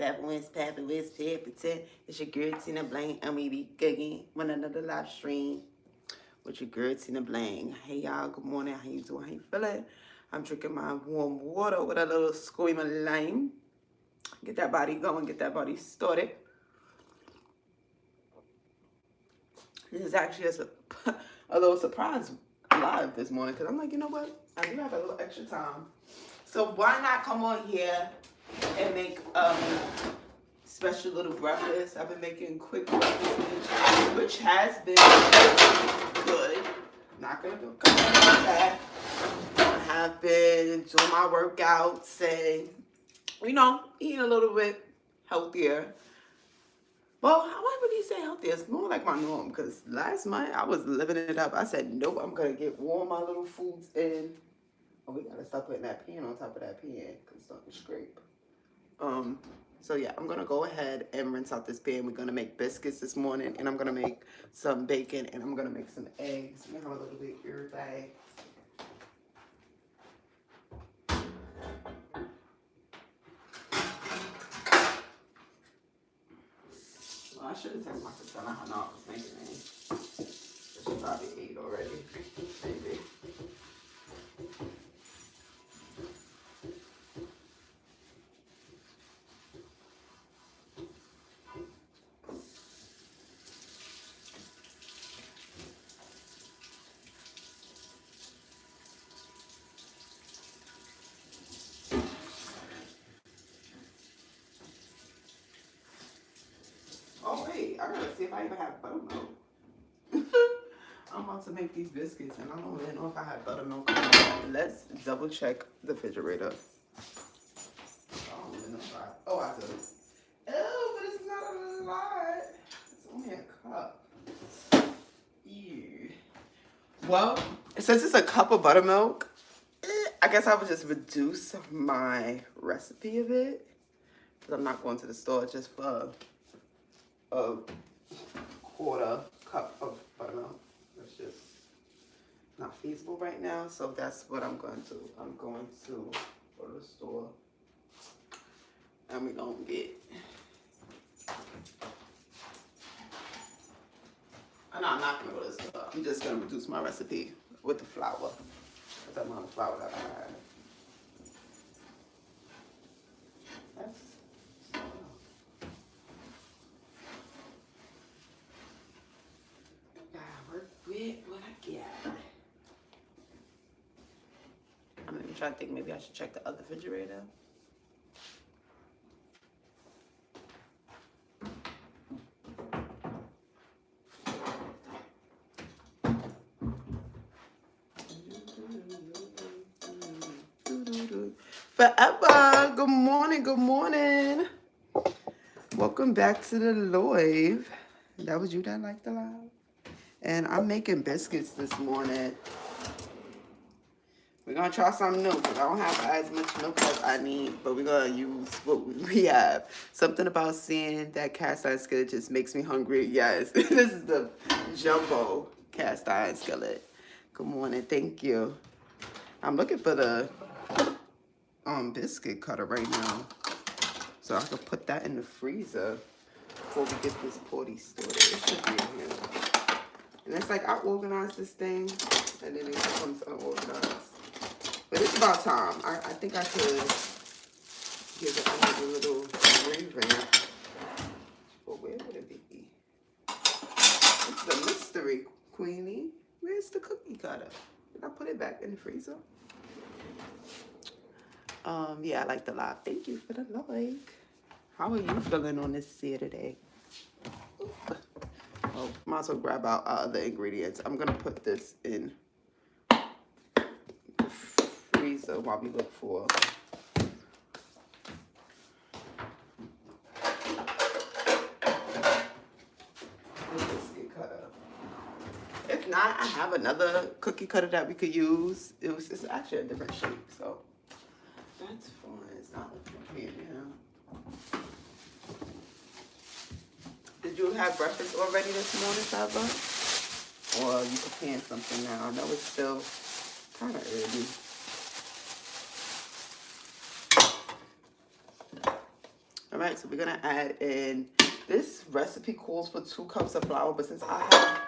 What's poppin', what's poppin'? It's your girl Tina Bling, and we be again with another live stream with your girl Tina Bling. Hey y'all, good morning. How you doing? How you feeling? I'm drinking my warm water with a little squeam of lime. Get that body going, get that body started. This is actually a little surprise live this morning because I'm like, you know what? I do have a little extra time. So why not come on here and make special little breakfast. I've been making quick breakfast, which has been good. Not gonna go come on with that. I have been doing my workouts and, you know, eating a little bit healthier. Well, I wouldn't really say healthier. It's more like my norm because last month I was living it up. I said, nope, I'm gonna get warm my little foods in. Oh, we gotta stop putting that pan on top of that pan because it's starting to scrape. So yeah, I'm gonna go ahead and rinse out this pan. We're gonna make biscuits this morning, and I'm gonna make some bacon, and I'm gonna make some eggs. We have a little bit of everything. Well, I should have taken my sister how I was making it. She probably ate already, maybe. Oh wait, I gotta see if I even have buttermilk. I'm about to make these biscuits and I don't really know if I have buttermilk or not. Let's double check the refrigerator. I don't even know if I do. Oh, but it's not a lot. It's only a cup. Ew. Well, since it's a cup of buttermilk, I guess I would just reduce my recipe a bit. Because I'm not going to the store just for a quarter cup of buttermilk. It's just not feasible right now, so that's what I'm going to. I'm going to go to the store and we're gonna get. No, I'm not gonna go to the store. I'm just gonna reduce my recipe with the flour. With the amount of flour that I have. That's. What I get. I'm even trying to think maybe I should check the other refrigerator. Forever. Good morning, good morning. Welcome back to the live. That was you that liked the live? And I'm making biscuits this morning. We're going to try something new because I don't have as much milk as I need, but we're going to use what we have. Something about seeing that cast iron skillet just makes me hungry. Yes, this is the jumbo cast iron skillet. Good morning. Thank you. I'm looking for the biscuit cutter right now so I can put that in the freezer before we get this party started. It should be in here. And it's like I organized this thing, and then it becomes unorganized. But it's about time. I think I could give it another little revamp. But where would it be? It's the mystery, Queenie. Where's the cookie cutter? Did I put it back in the freezer? Yeah, I like the live. Thank you for the like. How are you feeling on this Saturday? Oh, might as well grab out our other ingredients. I'm gonna put this in the freezer while we look for. Biscuit cutter. If not, I have another cookie cutter that we could use. It's actually a different shape, so that's fine. It's not here now. Did you have breakfast already this morning, Saba? Or you preparing something now? I know it's still kind of early. I'm right, so we're gonna add in, this recipe calls for 2 cups of flour, but since I have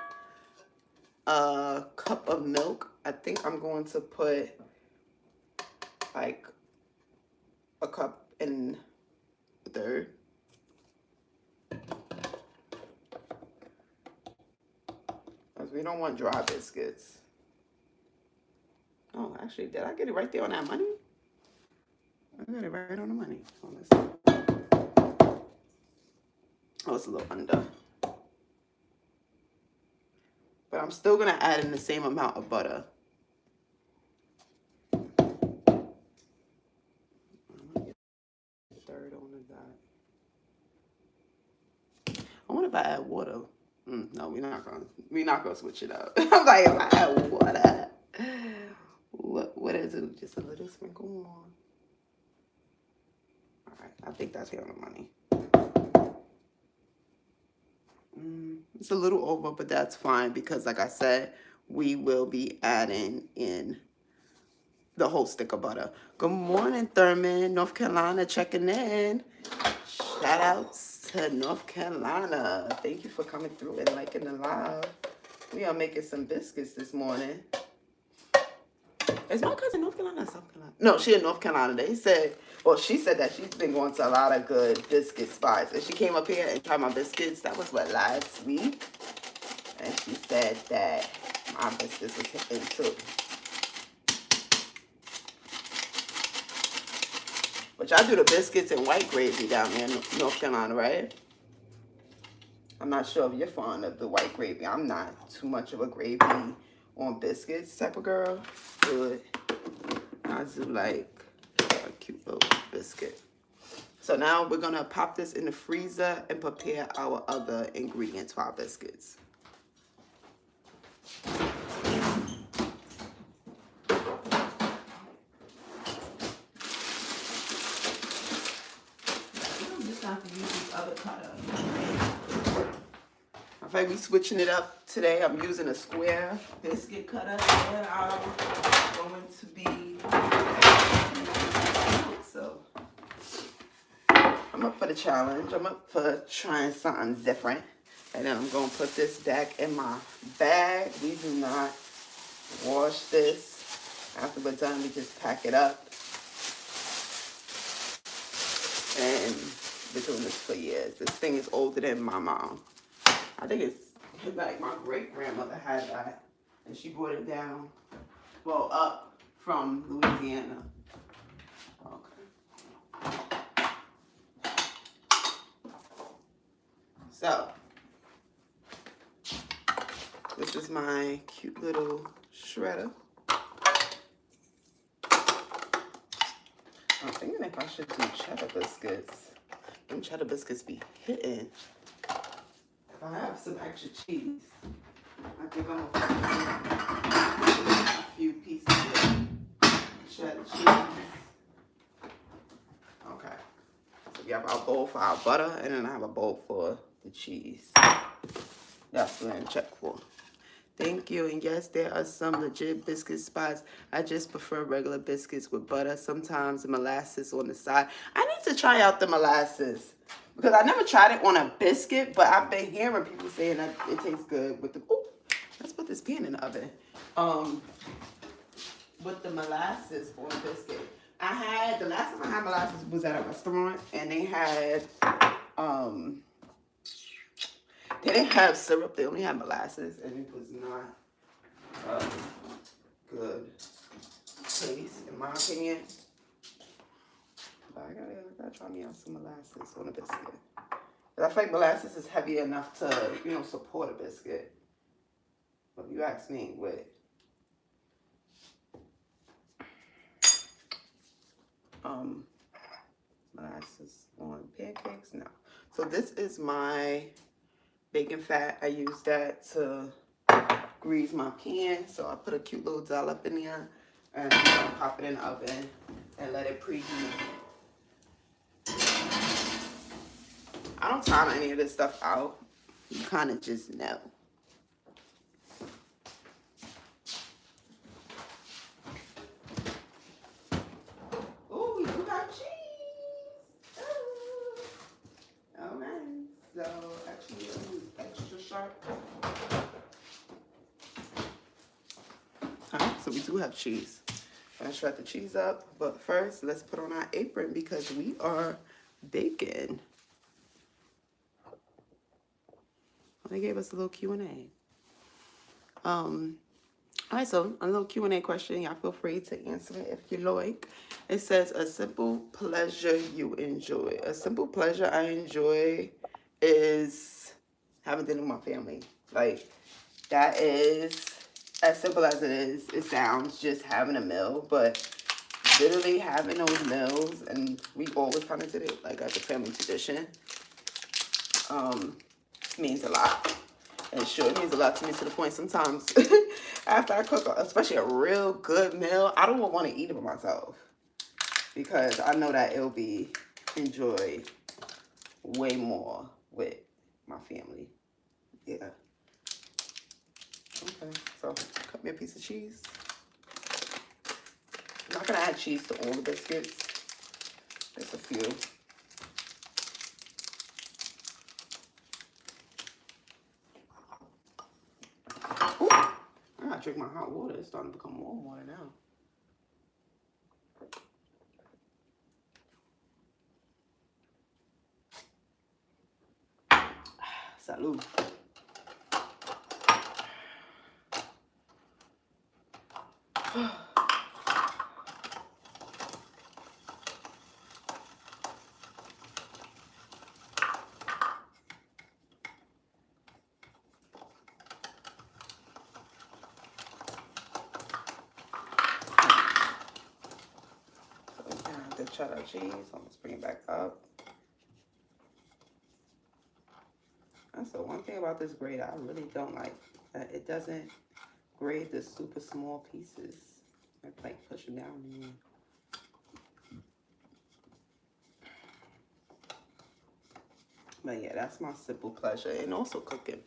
a cup of milk, I think I'm going to put like a cup and a third. Because we don't want dry biscuits. Oh, actually, did I get it right there on that money? I got it right on the money. Oh, let's see. Oh, it's a little under. But I'm still going to add in the same amount of butter. Third on the dot. I wonder if I add water. No, we're not gonna switch it up. I'm like, if I add water, what is it? Just a little sprinkle more. All right, I think that's here on the money. It's a little over, but that's fine because, like I said, we will be adding in the whole stick of butter. Good morning, Thurman, North Carolina, checking in. Shout outs to North Carolina. Thank you for coming through and liking the live. We are making some biscuits this morning. Is my cousin North Carolina or South Carolina? No, she in North Carolina. They said, well, she said that she's been going to a lot of good biscuit spots. And she came up here and tried my biscuits. That was what, last week? And she said that my biscuits was hitting too. But y'all do the biscuits and white gravy down there in North Carolina, right? I'm not sure if you're fond of the white gravy. I'm not too much of a gravy on biscuits type of girl. But I do like a cute little biscuit. So now we're going to pop this in the freezer and prepare our other ingredients for our biscuits. In fact, we switching it up today. I'm using a square biscuit cutter, and I'm going to be, so I'm up for the challenge. I'm up for trying something different. And then I'm going to put this back in my bag. We do not wash this. After we're done, we just pack it up. And been doing this for years. This thing is older than my mom. I think it's like my great-grandmother had that. And she brought it down, well, up from Louisiana. Okay. So, this is my cute little shredder. I'm thinking if I should do cheddar biscuits. Them cheddar biscuits be hitting. If I have some extra cheese, I think I'm gonna put a few pieces of cheddar cheese. Okay. So we have our bowl for our butter, and then I have a bowl for the cheese. That's what I'm checking for. Thank you. And yes, there are some legit biscuit spots. I just prefer regular biscuits with butter. Sometimes the molasses on the side. I need to try out the molasses because I never tried it on a biscuit, but I've been hearing people saying that it tastes good with the. Ooh, let's put this pan in the oven. With the molasses on a biscuit. The last time I had molasses was at a restaurant, and they had they didn't have syrup, they only had molasses, and it was not good taste, in my opinion. But I gotta try me out some molasses on a biscuit. But I feel like molasses is heavy enough to, support a biscuit. But if you ask me, with molasses on pancakes, no. So this is my bacon fat. I use that to grease my pan. So I put a cute little dollop in there and pop it in the oven and let it preheat. I don't time any of this stuff out. You kind of just know. Oh, we do got cheese. Oh. sharp. Alright, so we do have cheese. I'm gonna shred the cheese up, but first let's put on our apron because we are baking. They gave us a little Q&A. Alright, so a little Q&A question. Y'all feel free to answer it if you like. It says, a simple pleasure you enjoy. A simple pleasure I enjoy is having dinner with my family. Like, that is as simple as it is. It sounds, just having a meal, but literally having those meals, and we always kind of did it like as a family tradition, means a lot. And sure, it means a lot to me, to the point sometimes after I cook, especially a real good meal, I don't want to eat it by myself because I know that it'll be enjoyed way more with my family. Yeah. Okay, so cut me a piece of cheese. I'm not gonna add cheese to all the biscuits. Just a few. Ooh, I gotta drink my hot water. It's starting to become warm water now. Salud. The cheddar cheese, so let's bring it back up. That's the one thing about this grater I really don't like. That it doesn't grate the super small pieces. I like push them down in. But yeah, that's my simple pleasure, and also cooking.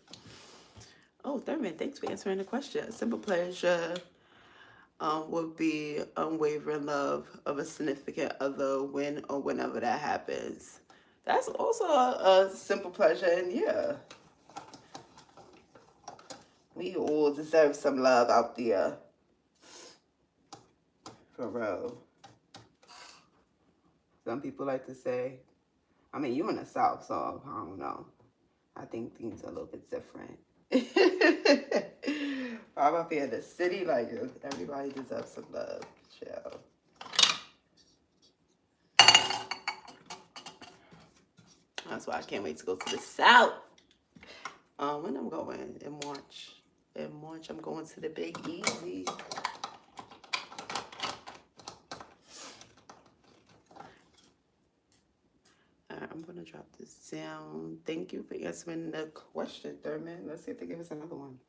Oh, Thurman, thanks for answering the question. A simple pleasure would be unwavering love of a significant other when or whenever that happens. That's also a simple pleasure, and yeah, we all deserve some love out there. For real. Some people like to say, I mean, you're in the South, so I don't know. I think things are a little bit different. I'm up here in the city, like, everybody deserves some love. Chill. That's why I can't wait to go to the South. When I'm going? In March. In March, I'm going to the Big Easy. I'm going to drop this down. Thank you for answering the question, Thurman. Let's see if they give us another one.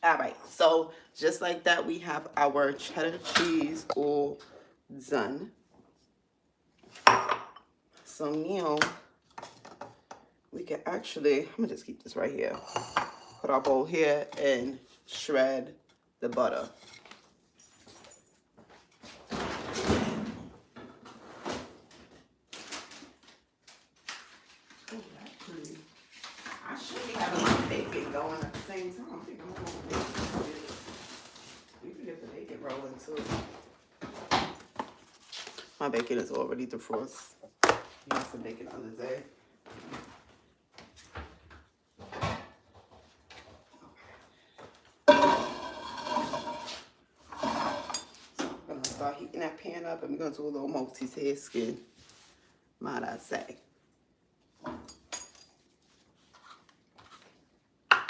All right, so just like that, we have our cheddar cheese all done. So now we can actually, I'm gonna just keep this right here. Put our bowl here and shred the butter. I should be having my bacon going at the same time. I think I'm going to we can get the bacon rolling too. My bacon is already defrosted. I had some bacon the other day. So I'm going to start heating that pan up, and we're going to do a little multitasking, might I say.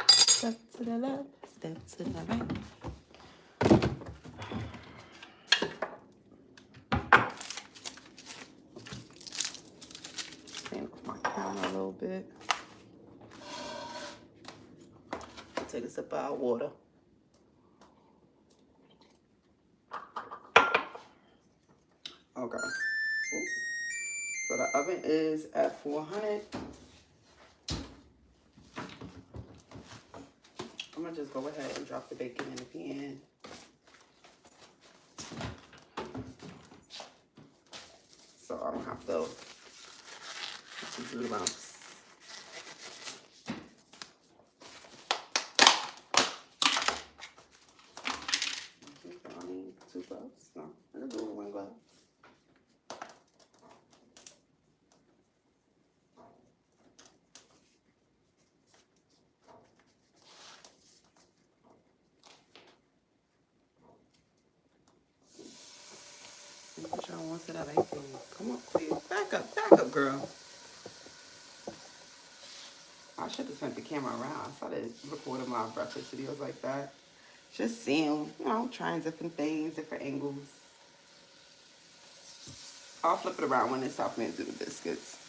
Step to the left, step to the right. Clean off my counter a little bit. Take a sip of our water. Okay. Ooh. So the oven is at 400. I'm gonna just go ahead and drop the bacon in the pan. So I don't have to just lumps. girl. I should have turned the camera around. I started recording my breakfast videos like that. Just seeing, you know, trying different things, different angles. I'll flip it around when it's time for me to do the biscuits.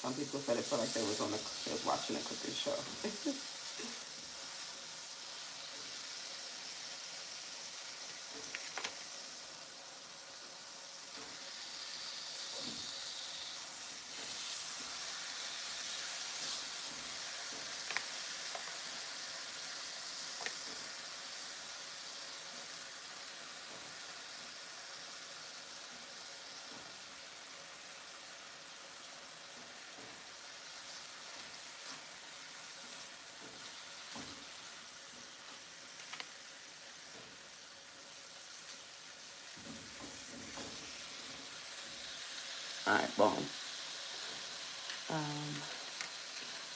Some people said it felt like they was watching a cooking show. Alright, boom.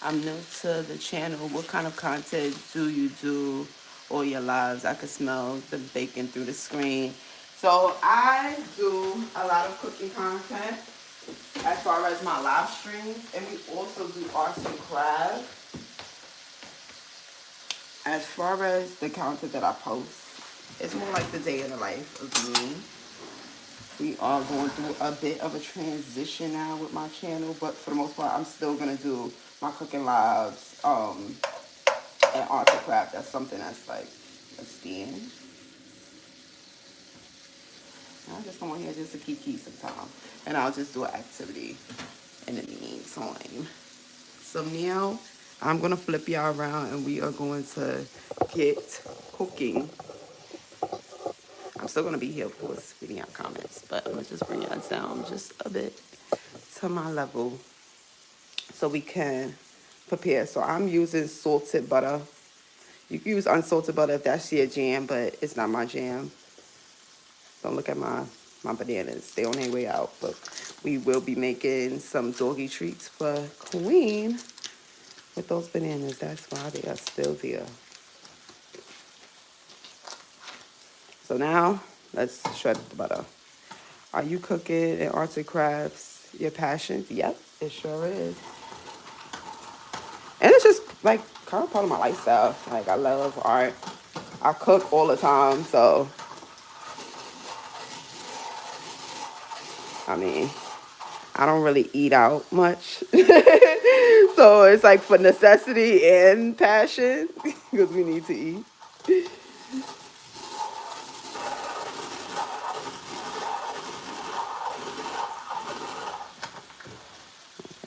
I'm new to the channel. What kind of content do you do or your lives? I could smell the bacon through the screen. So I do a lot of cooking content as far as my live streams, and we also do arts and crafts. As far as the content that I post, it's more like the day in the life of me. We are going through a bit of a transition now with my channel, but for the most part, I'm still gonna do my cooking lives, and art and craft. That's something that's like a stand. I just come on here just to keep some time, and I'll just do an activity in the meantime. So now I'm gonna flip y'all around, and we are going to get cooking. I'm still gonna be here, of course, reading out comments, but I'm gonna just bring y'all down just a bit to my level so we can prepare. So I'm using salted butter. You can use unsalted butter if that's your jam, but it's not my jam. Don't look at my bananas. They're on their way out, but we will be making some doggy treats for Queen with those bananas. That's why they are still there. So now, let's shred the butter. Are you cooking in arts and crafts your passion? Yep, it sure is. And it's just like kind of part of my lifestyle. Like I love art. I cook all the time, so I mean, I don't really eat out much. So it's like for necessity and passion because we need to eat.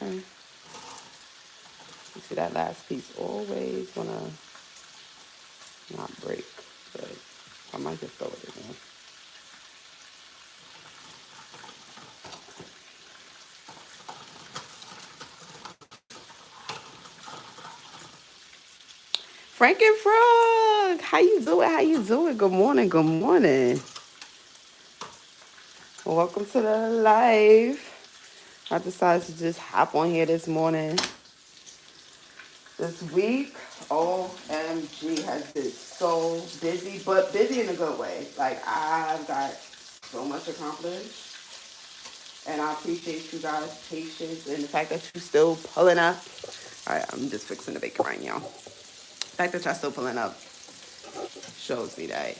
Okay. You see that last piece always wanna not break, but I might just throw it in there. Frank and Frog, how you doing? How you doing? Good morning, good morning. Welcome to the live. I decided to just hop on here this morning. This week, OMG, has been so busy, but busy in a good way. Like, I've got so much accomplished. And I appreciate you guys' patience and the fact that you're still pulling up. All right, I'm just fixing the bacon right now. The fact that y'all still pulling up shows me that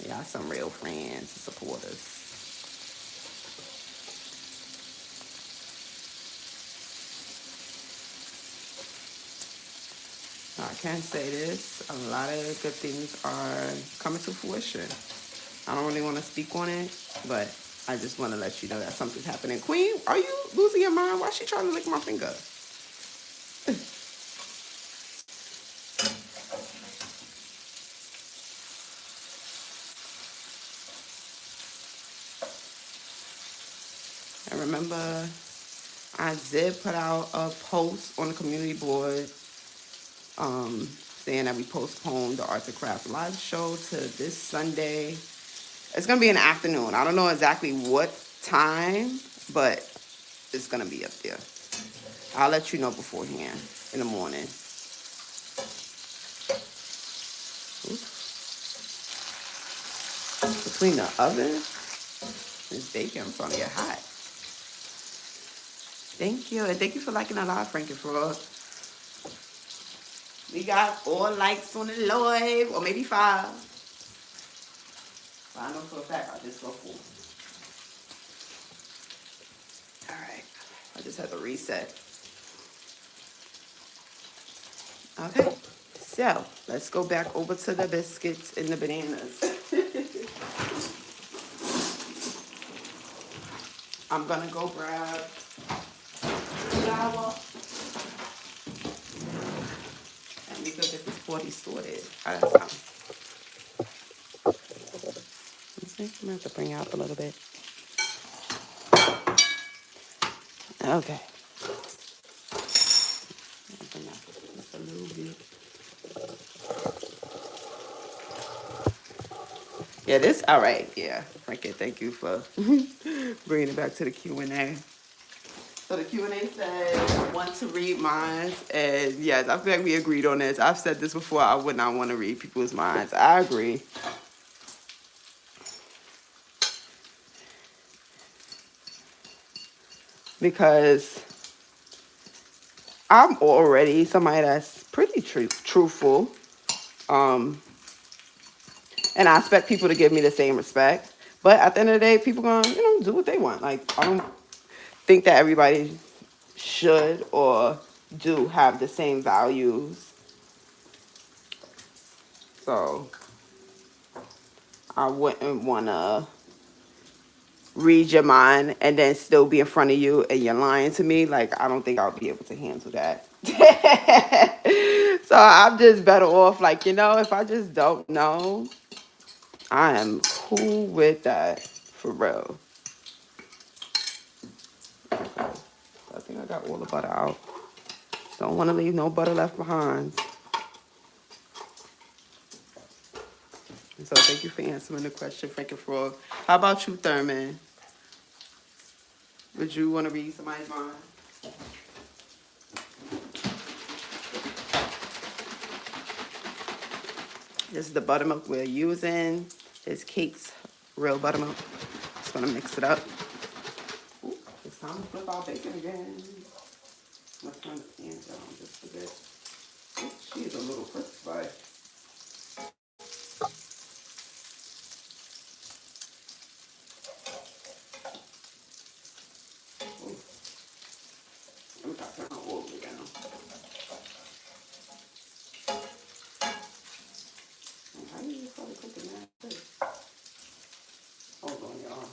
y'all some real friends and supporters. I can say this, a lot of good things are coming to fruition. I don't really want to speak on it, but I just want to let you know that something's happening. Queen, are you losing your mind? Why is she trying to lick my finger? And remember, I did put out a post on the community board saying that we postponed the Arts and Crafts live show to this Sunday. It's going to be in the afternoon. I don't know exactly what time, but it's going to be up there. I'll let you know beforehand in the morning. Oops. between the oven. This bacon is gonna get hot. Thank you, and thank you for liking the live, Frankie Frog. We got 4 likes on the live, or maybe 5. But I know for a fact I just go 4. All right, I just had to reset. Okay, so let's go back over to the biscuits and the bananas. I'm gonna go grab flour. And we could get this 40 sorted. Let's see, I'm gonna have to bring out a little bit. Okay. Bring out just a little bit. Yeah, this, all right, yeah. Frankie, thank you for bringing it back to the Q&A. So the Q&A said, want to read minds, and yes, I feel like we agreed on this. I've said this before, I would not want to read people's minds. I agree. Because I'm already somebody that's pretty truthful. And I expect people to give me the same respect. But at the end of the day, people gonna, do what they want. Like, I don't think that everybody should or do have the same values. So I wouldn't wanna read your mind and then still be in front of you and you're lying to me. Like, I don't think I'll be able to handle that. So I'm just better off, like, if I just don't know, I am cool with that, for real. Okay. I think I got all the butter out. Don't want to leave no butter left behind. And so thank you for answering the question, Frankie Frog. How about you, Thurman? Would you want to read somebody's mind? This is the buttermilk we're using. It's Kate's real buttermilk. Just going to mix it up. Ooh, it's time to flip our bacon again. Let's turn the pan down just a bit. Ooh, she's a little crispy. Ooh. Let me try to turn my oil again. How do you probably cooking that? Hold on, y'all.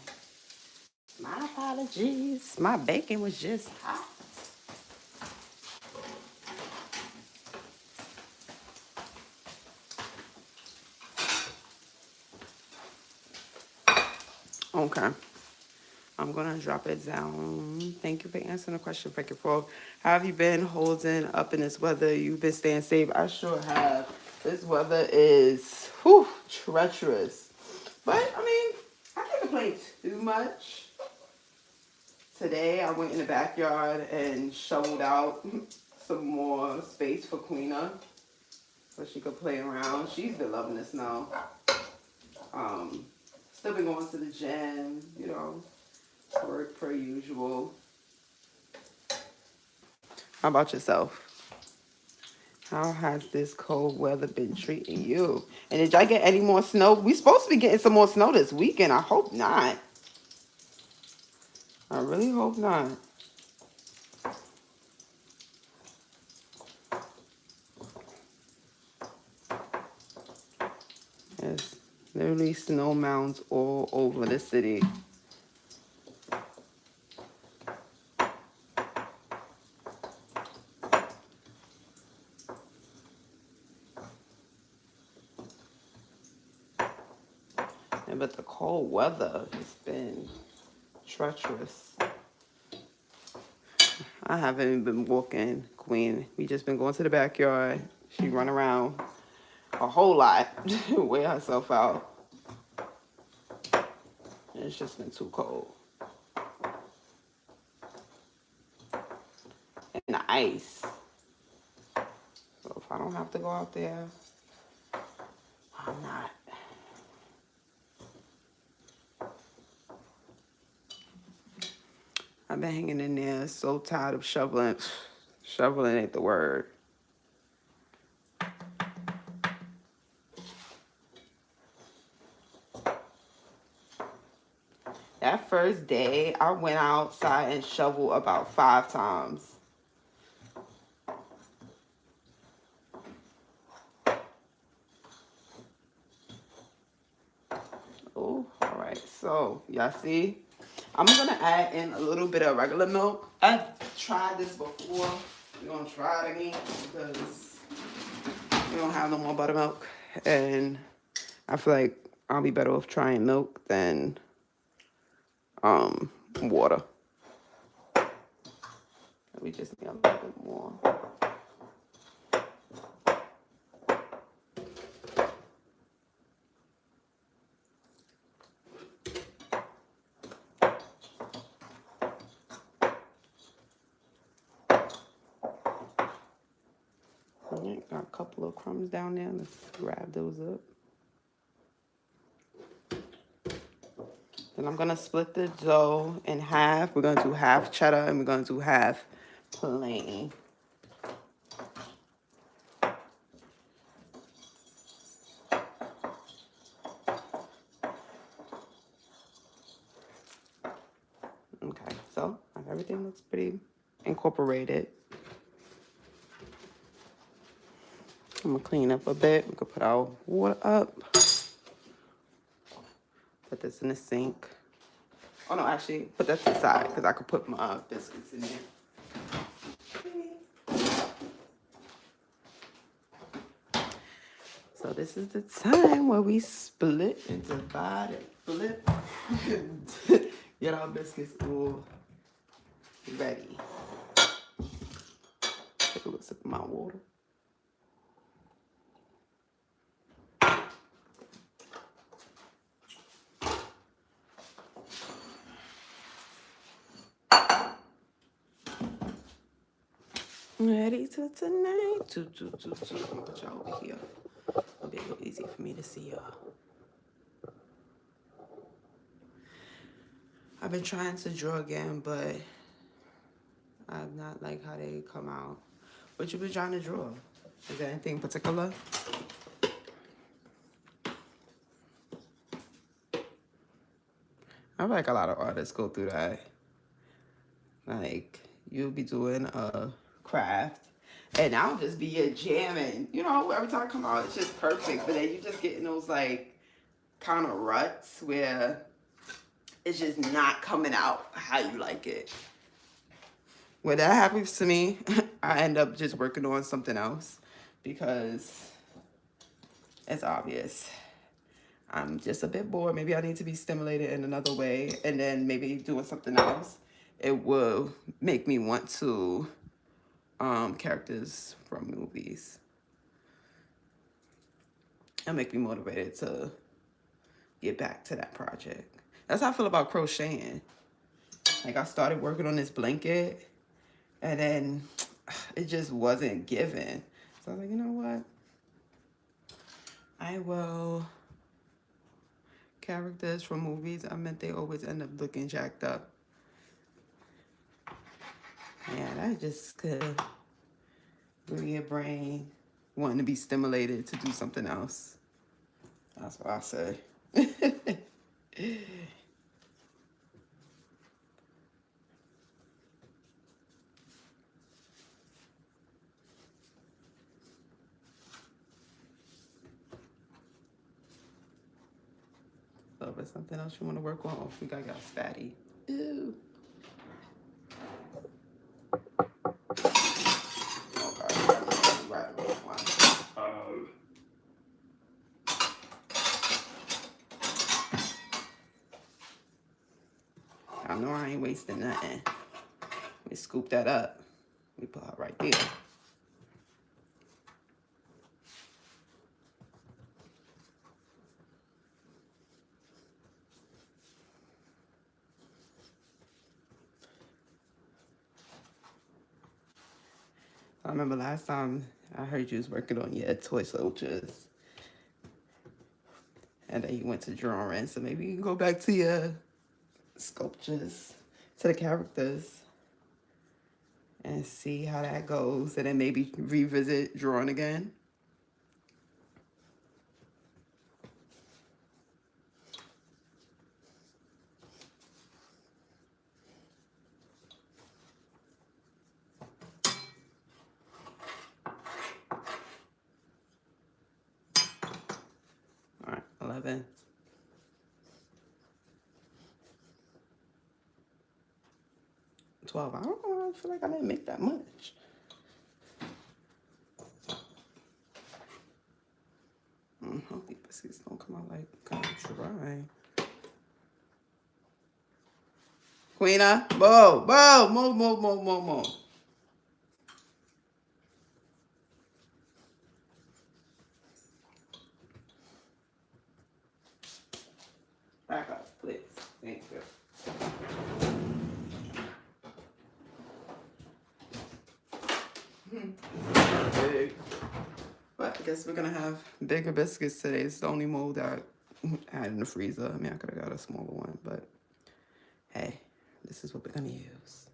My apologies. My bacon was just hot. Okay. I'm going to drop it down. Thank you for answering the question, Frankie Frog. How have you been holding up in this weather? You've been staying safe? I sure have. This weather is treacherous. But, I mean, I can't complain too much. Today, I went in the backyard and shoveled out some more space for Queena so she could play around. She's been loving the snow. Still been going to the gym, work per usual. How about yourself? How has this cold weather been treating you? And did y'all get any more snow? We supposed to be getting some more snow this weekend. I hope not. I really hope not. There's literally snow mounds all over the city. But the cold weather has been treacherous. I haven't even been walking, Queen. We just been going to the backyard. She run around a whole lot, wear herself out. It's just been too cold. And the ice. So if I don't have to go out there, I'm not. I've been hanging in there, so tired of shoveling. Shoveling ain't the word. That first day, I went outside and shoveled about 5 times. Oh, all right. So, y'all see? I'm going to add in a little bit of regular milk. I've tried this before. We're going to try it again because we don't have no more buttermilk. And I feel like I'll be better off trying milk than water. We just need a little bit more. All right, got a couple of crumbs down there. Let's grab those up. Then I'm gonna split the dough in half. We're gonna do half cheddar and we're gonna do half plain. Okay, so everything looks pretty incorporated. I'm gonna clean up a bit. We could put our water up. Put this in the sink. Oh no, actually, put that to the side because I could put my biscuits in there. So this is the time where we split and divide and flip. Get our biscuits all ready. Take a little sip of my water. Ready to tonight. I'm gonna put y'all over here. It'll be a little easy for me to see y'all. I've been trying to draw again, but I'm not like how they come out. What you been trying to draw? Is there anything particular? I feel like a lot of artists go through that. Like, you'll be doing a craft, and I'll just be jamming. You know, every time I come out, it's just perfect. But then you just get in those, like, kind of ruts where it's just not coming out how you like it. When that happens to me, I end up just working on something else because it's obvious. I'm just a bit bored. Maybe I need to be stimulated in another way, and then maybe doing something else. It will make me want to characters from movies and make me motivated to get back to that project. That's how I feel about crocheting. Like, I started working on this blanket and then it just wasn't given. So I was like, you know what? I will. Characters from movies, I meant they always end up looking jacked up. Yeah, that just could bring your brain wanting to be stimulated to do something else. That's what I say. So if there's something else you want to work on, we got fatty. Ew. I know I ain't wasting nothing. We scoop that up. We put her right there. I remember last time I heard you was working on your toy soldiers. And then you went to drawing, so maybe you can go back to your sculptures. to the characters and see how that goes, and then maybe revisit drawing again. All right, 11. 12. I don't know. I feel like I didn't make that much. Hope these biscuits don't come out like kind of dry. Queena, whoa, move. Back up, please. Thank you. Big. But I guess we're gonna have bigger biscuits today. It's the only mold that I had in the freezer. I mean, I could have got a smaller one, but hey, this is what we're gonna use.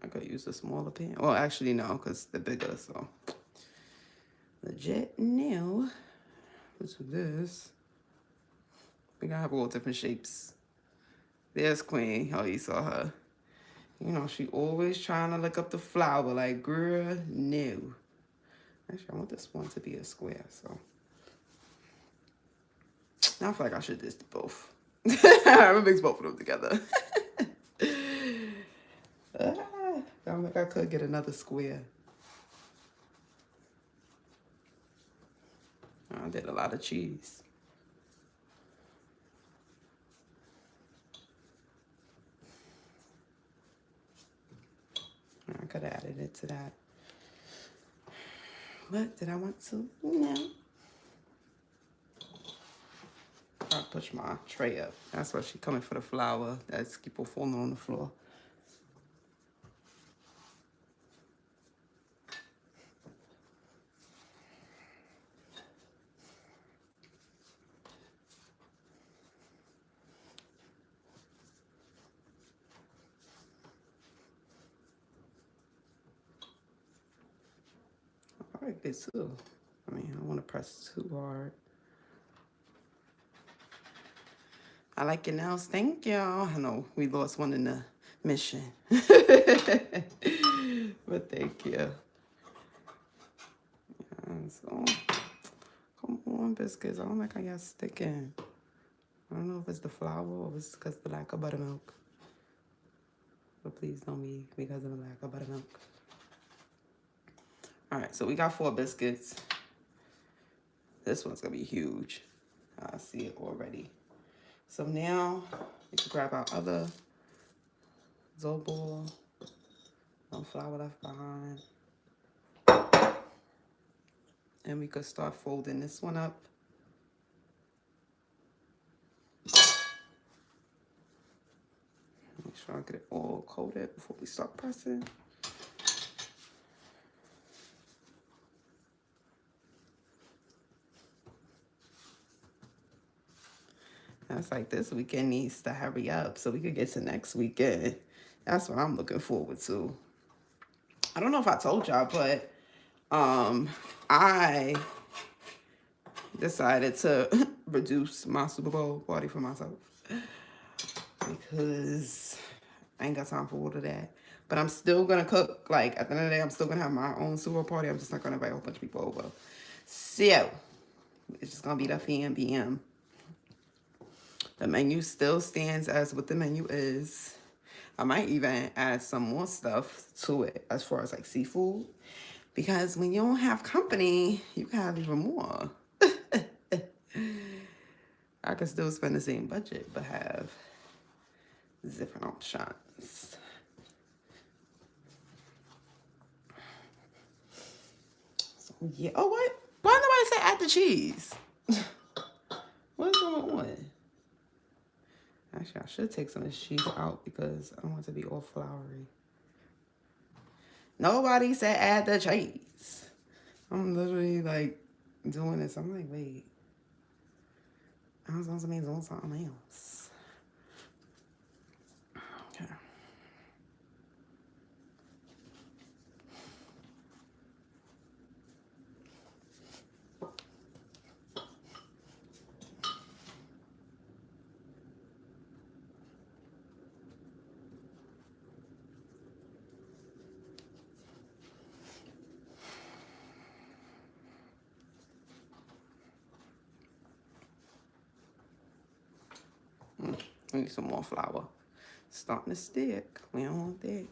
I could use a smaller pan. Well, actually, no, because they're bigger, so. Legit new. Let's do this. We gotta have all different shapes. There's Queen. Oh, you saw her. You know, she always trying to look up the flower like, girl, no. Actually, I want this one to be a square, so. Now I feel like I should just do both. I'm gonna mix both of them together. I'm like, I could get another square. I did a lot of cheese. I could have added it to that. But did I want to? No. I'll push my tray up. That's why she coming for the flour. That's keep on falling on the floor. I like this too. I mean, I don't want to press too hard. I like your nails. Thank y'all. I know we lost one in the mission. But thank you. Yeah, so, come on, biscuits. I don't like how y'all sticking. I don't know if it's the flour or if it's because of the lack of buttermilk. But please don't be because of the lack of buttermilk. All right, so we got 4 biscuits. This one's gonna be huge. I see it already. So now we can grab our other Zobor. No flour left behind. And we could start folding this one up. Make sure I get it all coated before we start pressing. That's like this weekend needs to hurry up so we could get to next weekend. That's what I'm looking forward to. I don't know if I told y'all, but I decided to reduce my Super Bowl party for myself because I ain't got time for all of that. But I'm still gonna cook. Like at the end of the day, I'm still gonna have my own Super Bowl party. I'm just not gonna invite a whole bunch of people over. So it's just gonna be the FAM. The menu still stands as what the menu is. I might even add some more stuff to it as far as like seafood. Because when you don't have company, you can have even more. I can still spend the same budget, but have different options. So yeah, oh what? Why nobody say add the cheese? What's going on? Actually, I should take some of this cheese out because I don't want it to be all floury. Nobody said add the cheese. I'm literally like doing this. I'm like, wait. I was supposed to be doing something else. Okay. I need some more flour. Starting to stick. We don't want that.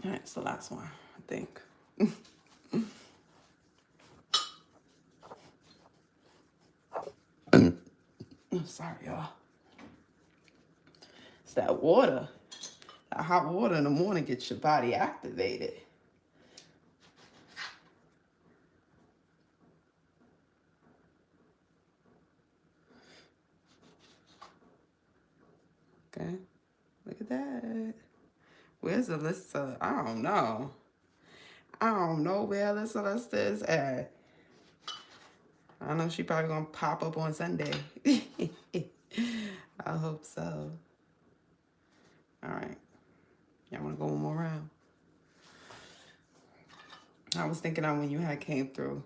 All right, it's the last one, I think. Sorry, y'all. It's that water. That hot water in the morning gets your body activated. Okay, look at that. Where's Alyssa? I don't know. I don't know where Alyssa is at. I know she probably gonna pop up on Sunday. I hope so. All right. Y'all wanna go one more round? I was thinking of when you had came through.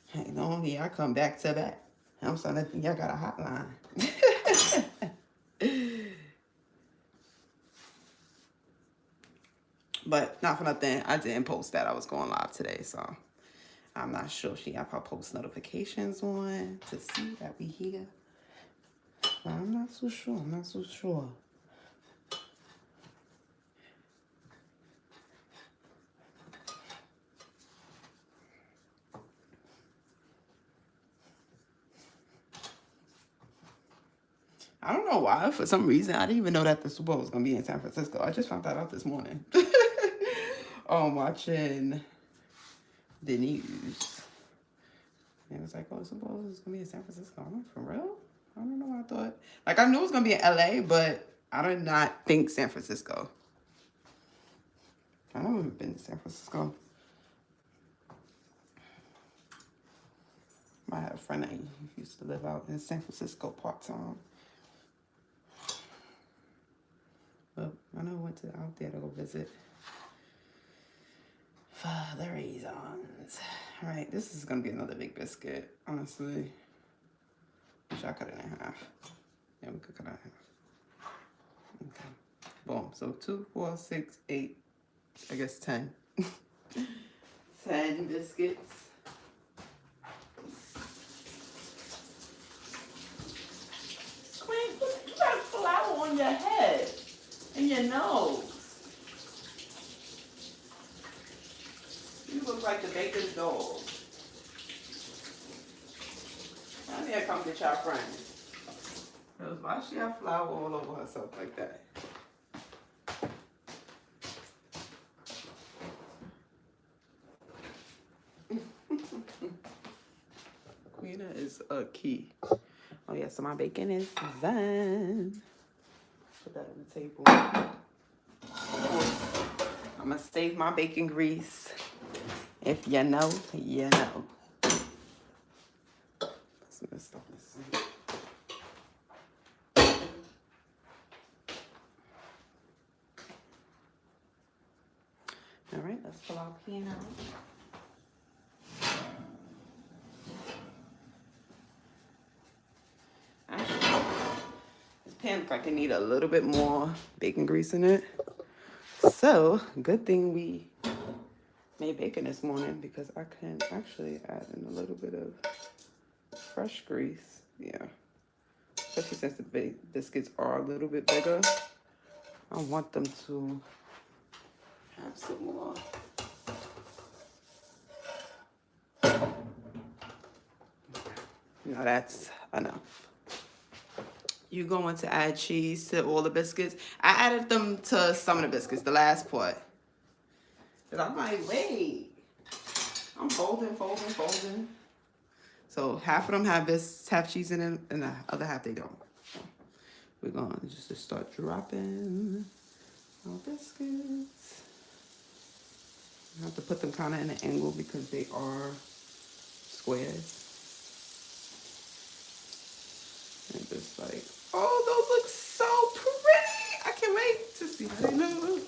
Hey, no, I come back to back. I'm starting to think y'all got a hotline. But not for nothing, I didn't post that I was going live today, so I'm not sure if she have her post notifications on to see that we here. But I'm not so sure. I'm not so sure. I don't know why. For some reason, I didn't even know that the Super Bowl was going to be in San Francisco. I just found that out this morning. Watching the news. And it was like, oh, the Super Bowl is going to be in San Francisco. I'm like, for real? I don't know what I thought. Like, I knew it was going to be in LA, but I did not think San Francisco. I never been to San Francisco. I had a friend that used to live out in San Francisco part-time. But I know I went out there to go visit for the reasons. All right, this is gonna be another big biscuit, honestly. Wish I cut it in half. Yeah, we could cut it in half. Okay, boom. So 2, 4, 6, 8, I guess 10. 10 biscuits. Queen, you got flour on your head. And your nose. You look like the baker's dog. I need to come get y'all friends. Why she have flour all over herself like that? Queena is a key. Oh yeah, so my bacon is done. Put that on the table. Of course, I'm gonna save my bacon grease. If you know, you know. Some of this stuff is all right, let's pull our pan out. Actually, this pan looks like it need a little bit more bacon grease in it. So, good thing we made bacon this morning because I can actually add in a little bit of fresh grease. Yeah. Especially since the biscuits are a little bit bigger. I want them to have some more. Now that's enough. you're going to add cheese to all the biscuits. I added them to some of the biscuits, the last part. But I'm like, wait. I'm folding. So half of them have cheese in them, and the other half they don't. We're going to just start dropping our biscuits. I have to put them kind of in an angle because they are squares. And just like, oh, those look so pretty. I can't wait to see how they look.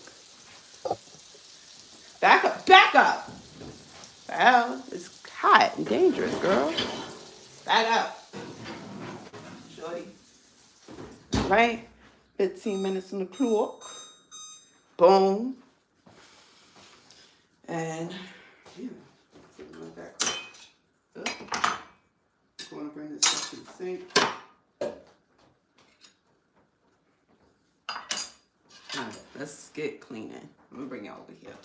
Back up, back up. Wow, it's hot and dangerous, girl. Back up. Shorty. All right, 15 minutes on the clock. Boom. And, yeah, something like that. I'm going to bring this up to the sink. All right, let's get cleaning. I'm going to bring y'all over here.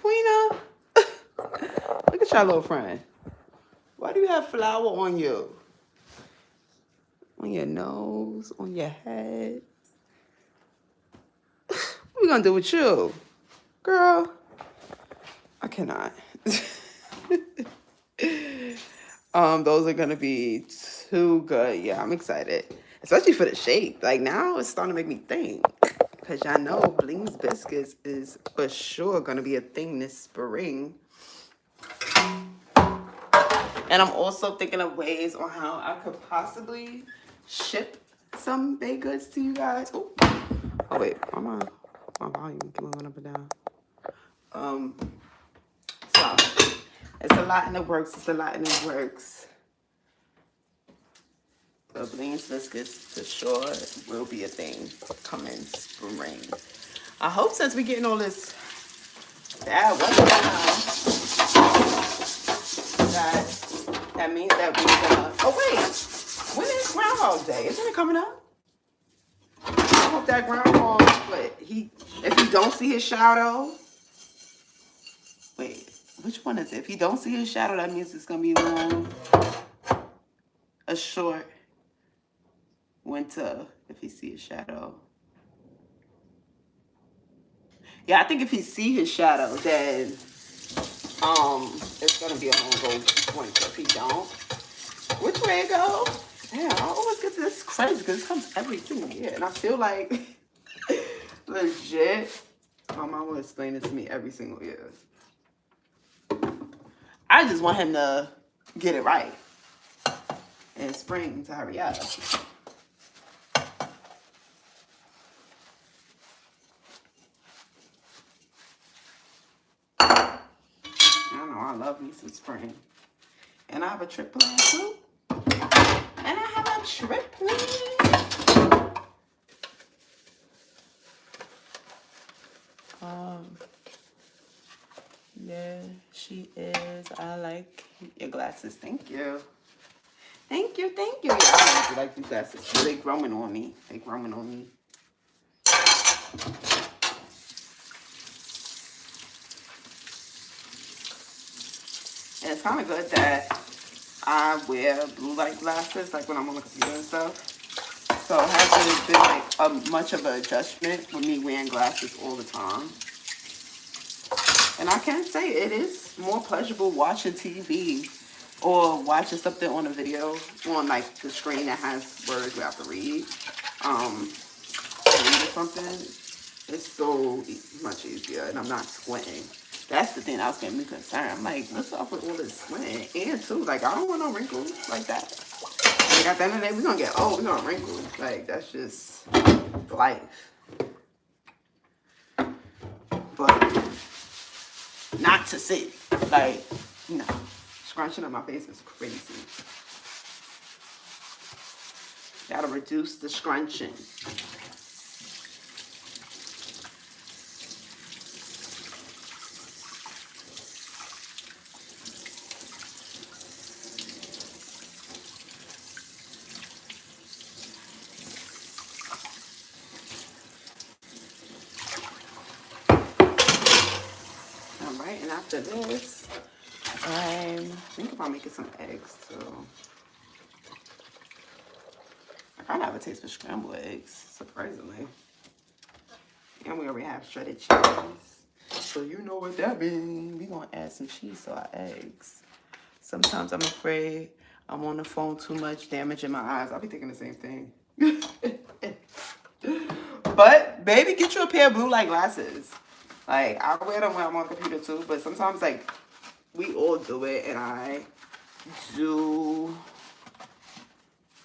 Queena, look at your little friend. Why do you have flour on you? On your nose, on your head? What we gonna do with you? Girl, I cannot. Those are gonna be too good. Yeah, I'm excited. Especially for the shape. Like now it's starting to make me think. Because y'all know Bling's Biscuits is for sure gonna be a thing this spring. And I'm also thinking of ways on how I could possibly ship some baked goods to you guys. Oh wait, my volume going up and down. So it's a lot in the works. The Bling's Biscuits for sure will be a thing coming spring. I hope since we're getting all this bad weather now, that means that we're gonna. Oh wait, when is Groundhog Day? Isn't it coming up? I hope that groundhog. If he don't see his shadow. Wait, which one is it? If he don't see his shadow, that means it's gonna be long. A short winter. If he see his shadow. Yeah, I think if he see his shadow, then it's gonna be a long winter. If he don't, which way it go? Yeah, I always get this crazy because it comes every single year, and I feel like legit. My mom will explain it to me every single year. I just want him to get it right in spring to hurry up. I love me some spring. And I have a trip plan too. Yeah, she is. I like your glasses. Thank you. Yeah, I really like these glasses. They're growing on me. And it's kind of good that I wear blue light glasses, like when I'm on the computer and stuff. So it hasn't been like much of an adjustment with me wearing glasses all the time. And I can say it is more pleasurable watching TV or watching something on a video on like the screen that has words we have to read. Or something. It's so much easier, and I'm not squinting. That's the thing that was getting me concerned. I'm like, what's up with all this squinting? And too, like, I don't want no wrinkles like that. Like, at the end of the day, we're gonna get old, we're gonna wrinkle. Like, that's just life. But not to see. Like, you know, scrunching up my face is crazy. Gotta reduce the scrunching. And after this, I'm thinking about making some eggs too. I kind of have a taste for scrambled eggs, surprisingly. And we already have shredded cheese. So you know what that means. We're going to add some cheese to our eggs. Sometimes I'm afraid I'm on the phone too much, damaging my eyes. I'll be thinking the same thing. But, baby, get you a pair of blue light glasses. Like, I wear them when I'm on the computer too. But sometimes, like, we all do it. And I do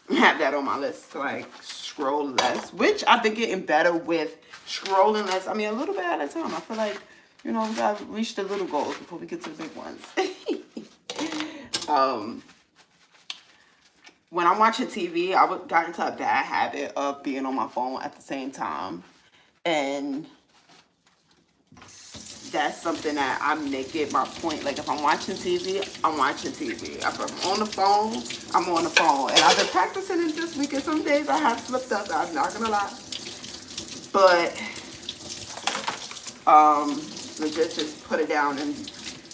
have that on my list to, like, scroll less. Which I think getting better with scrolling less. I mean, a little bit at a time. I feel like, you know, we gotta reach the little goals before we get to the big ones. When I'm watching TV, I got into a bad habit of being on my phone at the same time. And that's something that I make it my point. Like, if I'm watching TV, I'm watching TV. If I'm on the phone, I'm on the phone. And I've been practicing it this week, and some days I have slipped up. I'm not gonna lie. But, legit just put it down. And,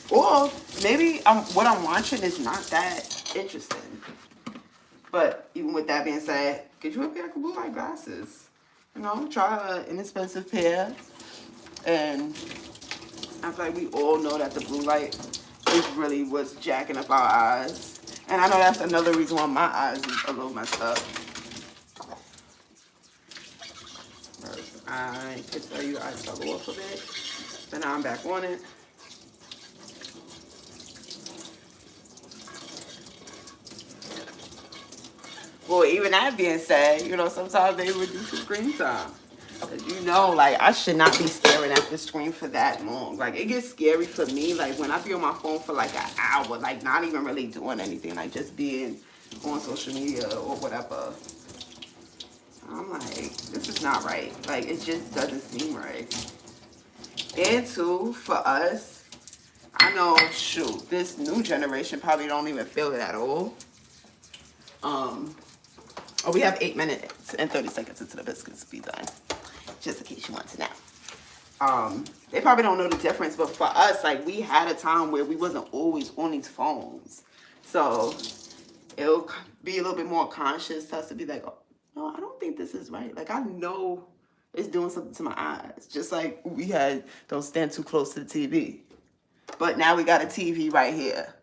or maybe what I'm watching is not that interesting. But even with that being said, get you a pair of blue light glasses. You know, try an inexpensive pair. And I feel like we all know that the blue light is really what's jacking up our eyes. And I know that's another reason why my eyes is a little messed up. First, I could tell you I fell off of it. But now I'm back on it. Well, even that being said, you know, sometimes they reduce the screen time. Because, you know, like, I should not be staring at the screen for that long. Like, it gets scary for me, like, when I be on my phone for, like, an hour, like, not even really doing anything, like, just being on social media or whatever. I'm like, this is not right. Like, it just doesn't seem right. And, too, for us, I know, shoot, this new generation probably don't even feel it at all. Oh, we have 8 minutes and 30 seconds until the biscuits be done. Just in case you want to know. They probably don't know the difference, but for us, like, we had a time where we wasn't always on these phones. So it'll be a little bit more conscious to us to be like, oh, no, I don't think this is right. Like, I know it's doing something to my eyes. Just like we had, don't stand too close to the TV. But now we got a TV right here.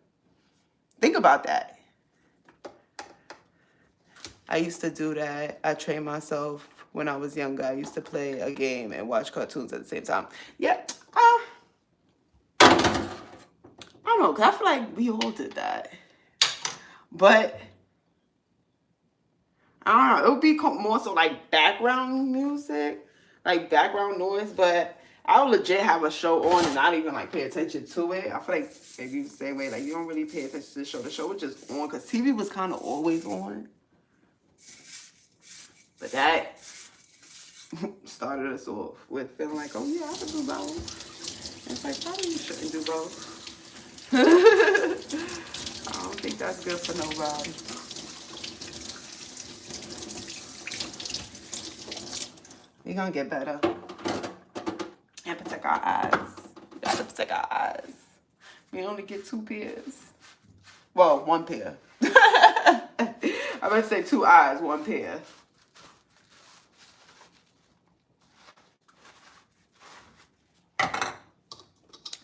Think about that. I used to do that. I trained myself when I was younger. I used to play a game and watch cartoons at the same time. Yeah, I don't know, because I feel like we all did that. But, I don't know, it would be more so like background music, like background noise, but I would legit have a show on and not even like pay attention to it. I feel like maybe the same way, like you don't really pay attention to the show. The show was just on because TV was kind of always on. But that started us off with feeling like, oh yeah, I can do both. And it's like, probably you shouldn't do both. I don't think that's good for nobody. We're gonna get better. And protect our eyes. We gotta protect our eyes. We only get 2 pairs. Well, 1 pair. I'm gonna say 2 eyes, 1 pair.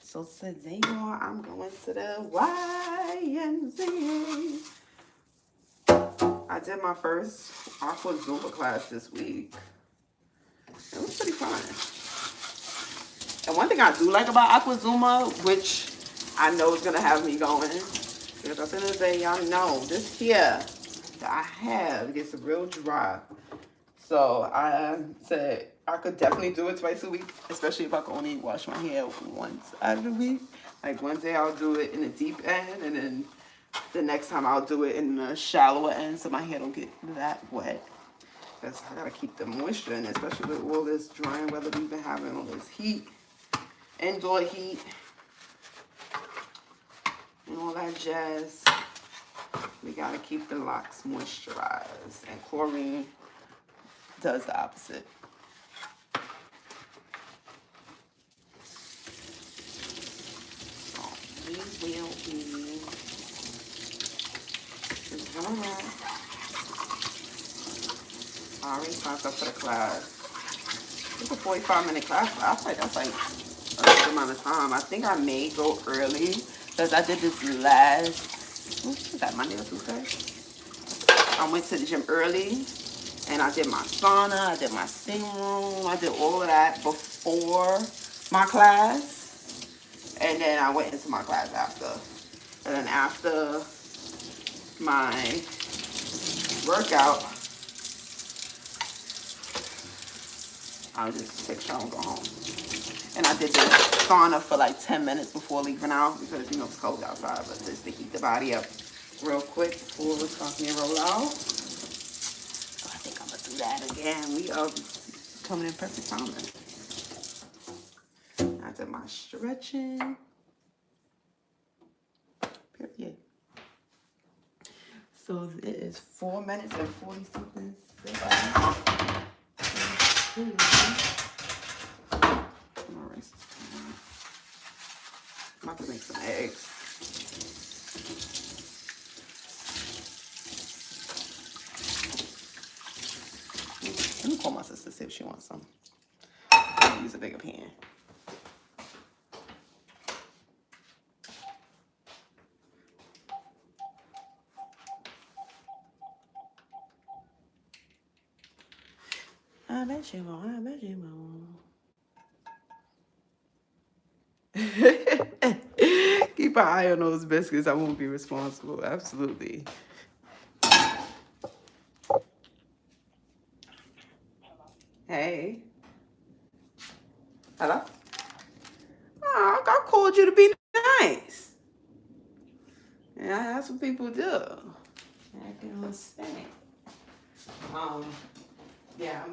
So today, y'all, I'm going to the YMCA. I did my first Aqua Zumba class this week. It was pretty fun. And one thing I do like about Aqua Zumba, which I know is going to have me going, because at the end of the day, y'all know, this hair that I have gets real dry. So I said I could definitely do it twice a week, especially if I could only wash my hair once out of the week. Like one day I'll do it in the deep end, and then the next time I'll do it in the shallower end so my hair don't get that wet. Because I gotta keep the moisture in, especially with all this drying weather we've been having, all this heat, indoor heat, and all that jazz. We gotta keep the locks moisturized, and chlorine does the opposite. So, we will be already signed up for the class. It's a 45-minute class, but I feel like that's like a good amount of time. I think I may go early because I did this last, what was that, Monday or Tuesday? I went to the gym early and I did my sauna, I did my steam room, I did all of that before my class. And then I went into my class after. And then after my workout, I'll just take a shower and go home. And I did the sauna for like 10 minutes before leaving out because, you know, it's cold outside, but just to heat the body up real quick before it's starting to roll out. So I think I'm going to do that again. We are coming in perfect timing. I did my stretching. Period. So it is 4 minutes and 40 something seconds. I'm about to make some eggs. Let me call my sister, see if she wants some. I'll use a bigger pan. I bet you won't, I bet you won't. Keep an eye on those biscuits. I won't be responsible. Absolutely. Hey. Hello? Oh, I called you to be nice. Yeah, that's what people do. I can understand. Yeah,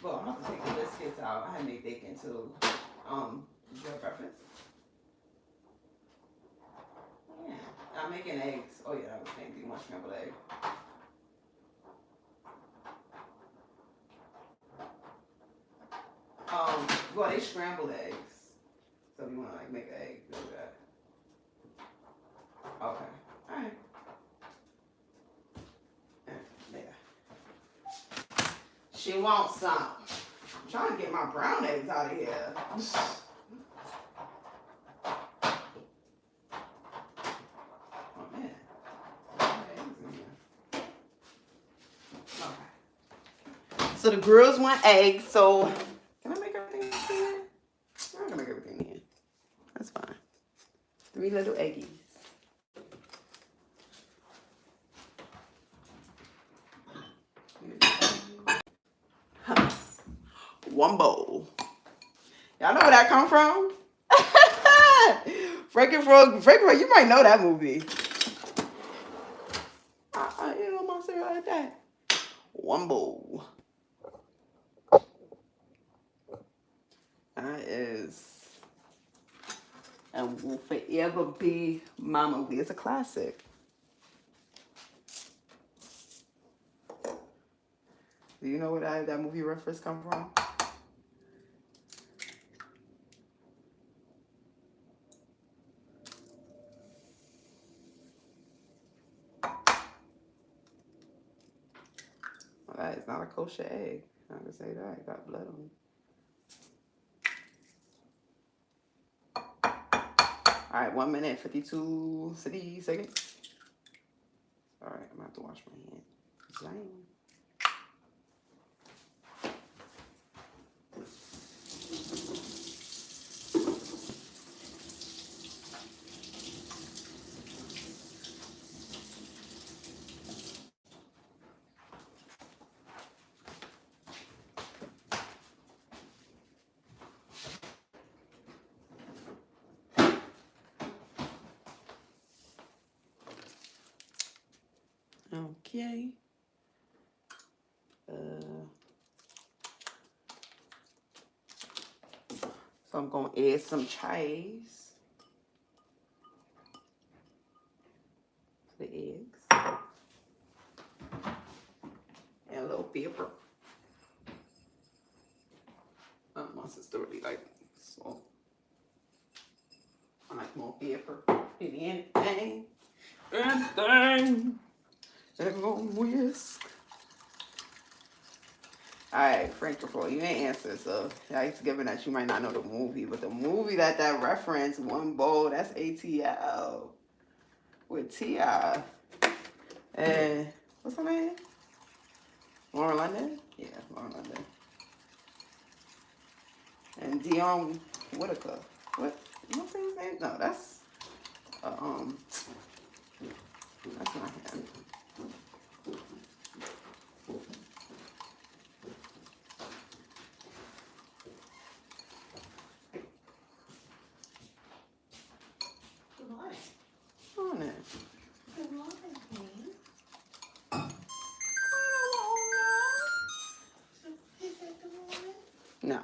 well, I'm going to take the biscuits out. I had made bacon too. Did you have breakfast? Yeah, I'm making eggs. Oh yeah, I was thinking, do you want scrambled egg? Well, they scrambled eggs. So if you want to like make an egg, do that. Okay, all right. There. She wants some. I'm trying to get my brown eggs out of here. Oh man. Okay. So the girls want eggs, so can I make everything in here? I'm gonna make everything in here. That's fine. 3 little eggies. One bowl. Y'all know where that come from? Breaking Frog, you might know that movie. You know my cereal like that. One bowl. That is and will forever be my movie. It's a classic. Do you know where that movie reference come from? Well, that is not a kosher egg. I can say that. It got blood on it. All right, 1 minute, 52 seconds. All right, I'm gonna have to wash my hands. Okay. So I'm going to add some chives to the eggs. And a little pepper. My sister really like salt. I like Won't be anything. Anything. They're gonna whisk. Alright, Francophone, you ain't answer, so that's given that you might not know the movie, but the movie that reference, One Bowl, that's ATL with T.I. And what's her name? Lauren London? Yeah, Lauren London. And Dion Whitaker. What? You don't say his name? No, that's not him. Good morning. Morning. Good morning, Queen. She said good morning. No,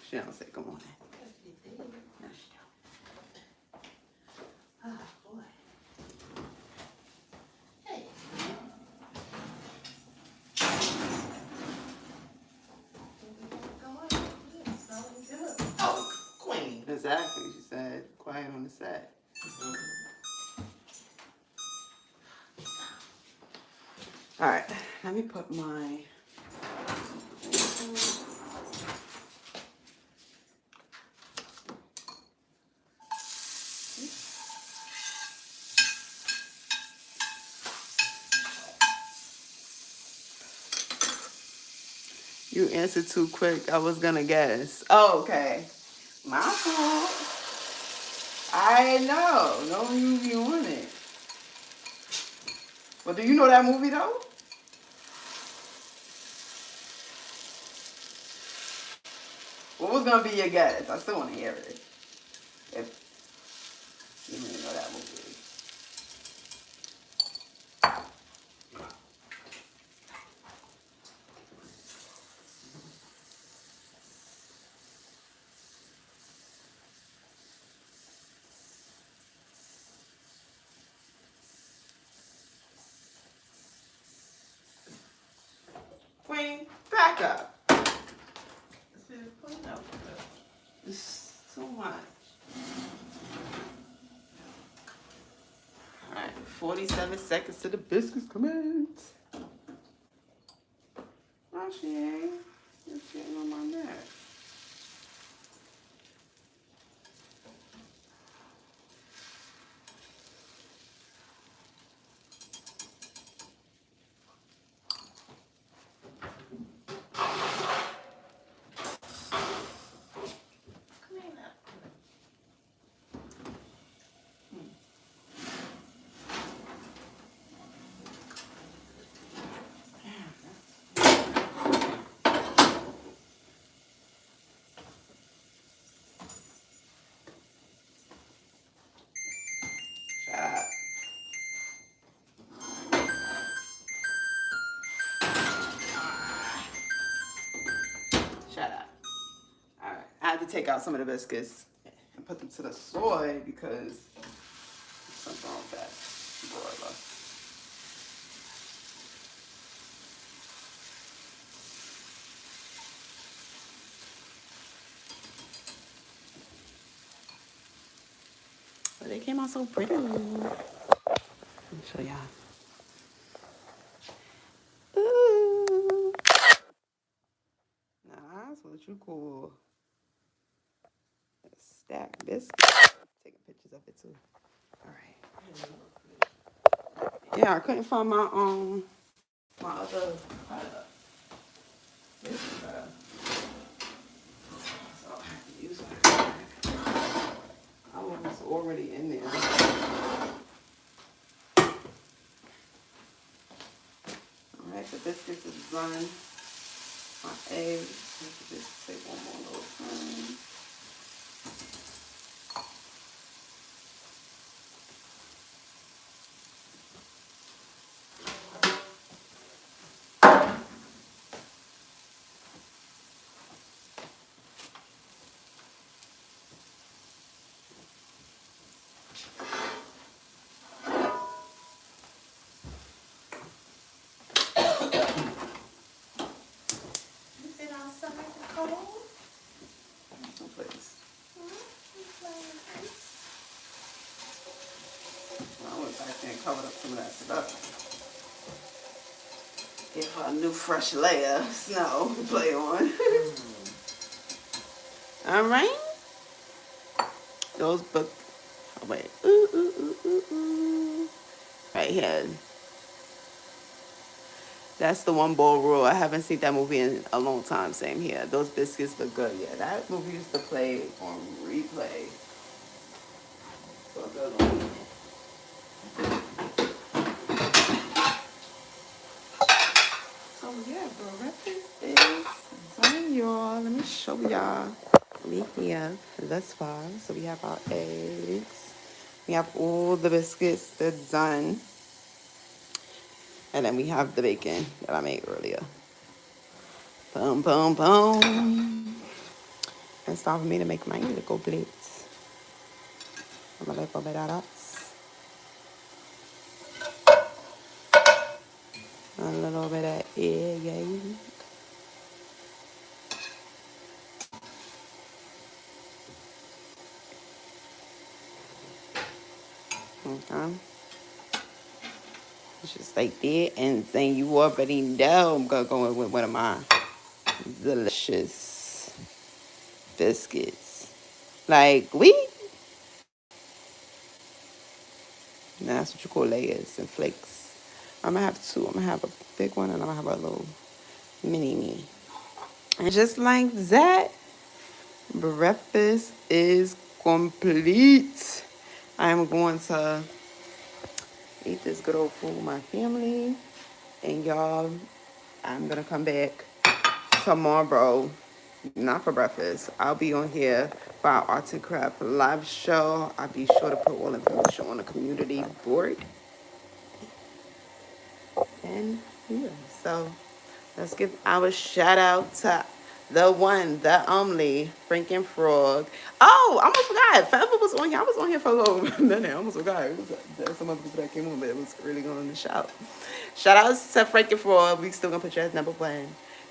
she don't say good morning. Yes, she did. No, she don't. Oh, boy. Hey. Oh, Queen. Exactly, she said. Quiet on the set. All right, let me put my. You answered too quick. I was gonna guess. Oh, okay. My fault. I know. No movie on it. But do you know that movie though? What was gonna be your guess? I still want to hear it. If you didn't know that movie. Queen, back up. It's too much. Alright, 47 seconds to the biscuits commence. Oh, she ain't. She's getting on my neck. Shut up. Alright, I had to take out some of the biscuits and put them to the soy because there's something wrong with that broiler. But they came out so pretty. Let me show y'all. Ooh. Nice. What you call stacked biscuits. Taking pictures of it too. All right. Yeah, I couldn't find my other biscuit cutter. So I have to use my. I was already in there. Alright, the biscuits is done. My eggs. I have to just take one more little turn. Please. new fresh layer of snow to play on. All right. Those book. Oh, wait. Ooh, ooh, ooh, ooh, ooh. Right here. That's the one bowl rule. I haven't seen that movie in a long time. Same here. Those biscuits look good. Yeah, that movie used to play on replay. So good one. So yeah, breakfast is done, y'all. Let me show y'all. We have thus far. So we have our eggs. We have all the biscuits that's done. And then we have the bacon that I made earlier. Boom, boom, boom. It's time for me to make my little plates. I'm a little bit of that. A little bit of egg. Okay. Just like that. And then you already know I'm going to go in with one of my delicious biscuits. Like, that's what you call layers and flakes. I'm going to have two. I'm going to have a big one and I'm going to have a little mini me. And just like that, breakfast is complete. I'm going to eat this good old food with my family. And y'all, I'm going to come back tomorrow. Not for breakfast. I'll be on here for our Arts and Craft live show. I'll be sure to put all information on the community board. And yeah, so let's give our shout out to the one, the only, Franken Frog. Oh, I almost forgot. Feather was on here. I was on here for a little minute. I almost forgot. There's some other people that came on, but it was really going to shout. Shout out to Franken Frog. We still going to put you as number one.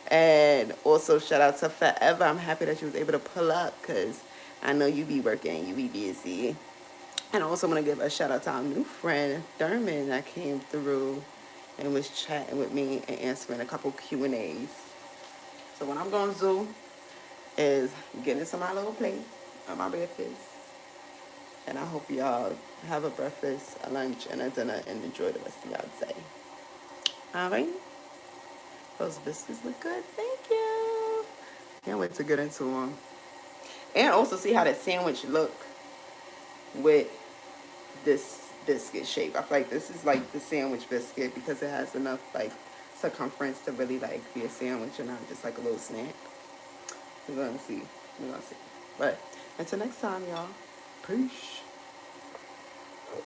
And also shout out to Forever. I'm happy that you was able to pull up because I know you be working. You be busy. And I also want to give a shout out to our new friend, Thurman, that came through and was chatting with me and answering a couple Q&As. So what I'm going to do is get into my little plate of my breakfast. And I hope y'all have a breakfast, a lunch, and a dinner and enjoy the rest of y'all's day. All right? Those biscuits look good. Thank you. Can't wait to get into them. And also see how that sandwich look with this biscuit shape. I feel like this is like the sandwich biscuit because it has enough like circumference to really like be a sandwich and not just like a little snack. We're gonna see. We're gonna see. But until next time, y'all. Peace.